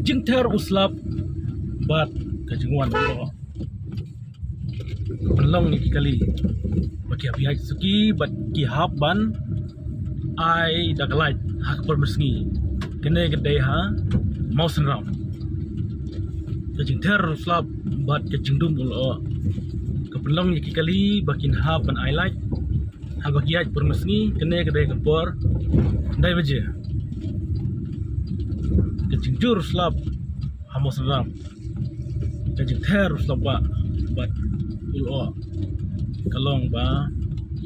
jingter uslap bat kajungan lo pelong ni kali bagi api suki bat ki haban ai dagalai hak permesngi kene gede ha mau senram kajingter uslap bat kajungdum lo kepelong ni kali bakin haban ai like hak bagi ai permesngi kene gede kapor dai baje kajingjur uslap hamo senram kajingter uslap bat ulo kalong ba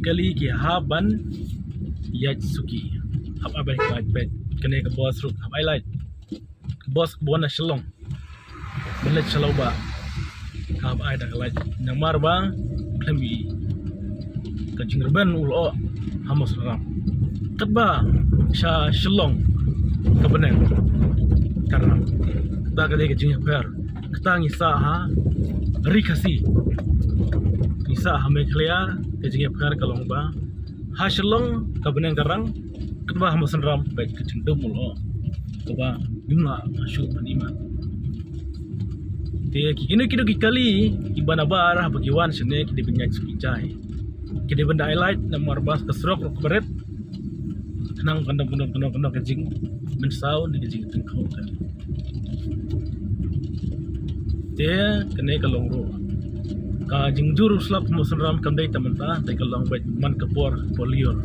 kali ki haban yat suki hab abai ka bet kene ka boss ruk hab ai light boss bona shalong belet shalo ba hab ai da light namar ba kami ka jingirban ulo hamos ram kadba sha shalong ka benen karna ta ka de ka jingir kita ngisa ha rikasi isa hame clear kejingnya perkara kalong ba hasilong kabenang garang kedua hamba senram baik kecindum mulo coba jumlah masuk panima dia kini kali ibana barah bagiwan sene kide benyak sekijai kide benda highlight nomor bas kesrok beret tenang kandang kejing mensau di kejing tengkau kan dia kene kalong ro ka jingjur uslap mo senram kamdai tamanta tai kalong bait man kapor polior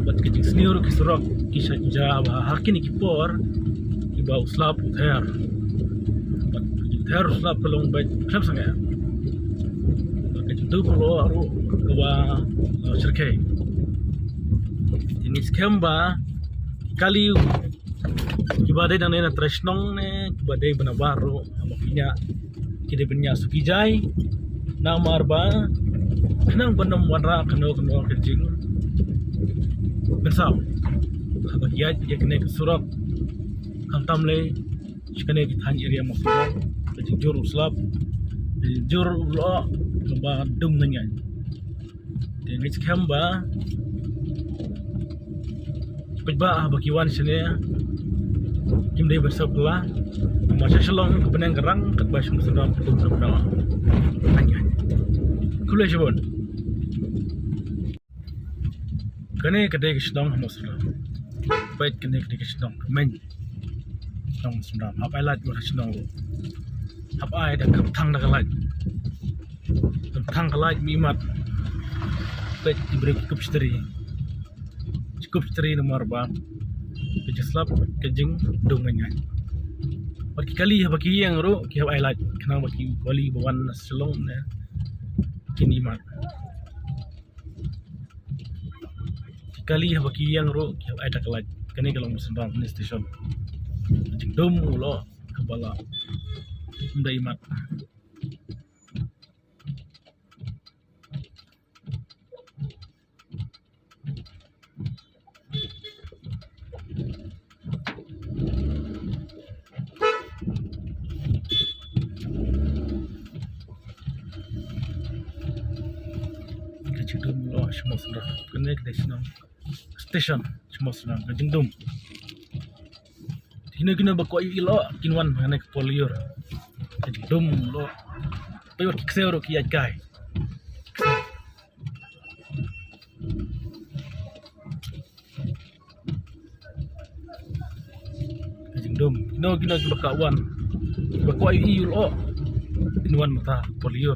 bat kejing senior kisrok kisah jawab hakini kipor iba uslap uther bat uther uslap kalong bait klap sanga kejing tu lo aru kawa serkai ini skemba kali ibadai dan ena tresnong ne ibadai benabaru amakinya kide benya sukijai namar ba kenang benom warna keno kejing bersau haba ya kene surat hantam le kene kithan area masuk kejing jur uslap jur lo ba dum nanya de ngis khamba pejba haba kiwan sene kimdai bersabla masa shalong kebenang gerang ketbas musendam dum dum hanya kulai jebon kene kedai kesdong musra bait kene kedai kesdong men dong sendam apa lat gua kesdong apa ai dak thang dak lat thang lat mimat bait diberi cukup steri nomor ba kejeslap kejing donganya bagi kali bagi yang ro ki ai lat kena bagi wali bawan selong ne kini mat kali bagi yang ro ki ai dak lat kene kalau musendam ni station jing dom ulo kepala ndai mat kejingdum lo semua sudah kena kedai senang station semua sudah kejingdum kena bakoi lo kinwan kena polior kejingdum lo toyo kiksero ki ajai kejingdum kena bakawan bakoi lo kinwan mata polior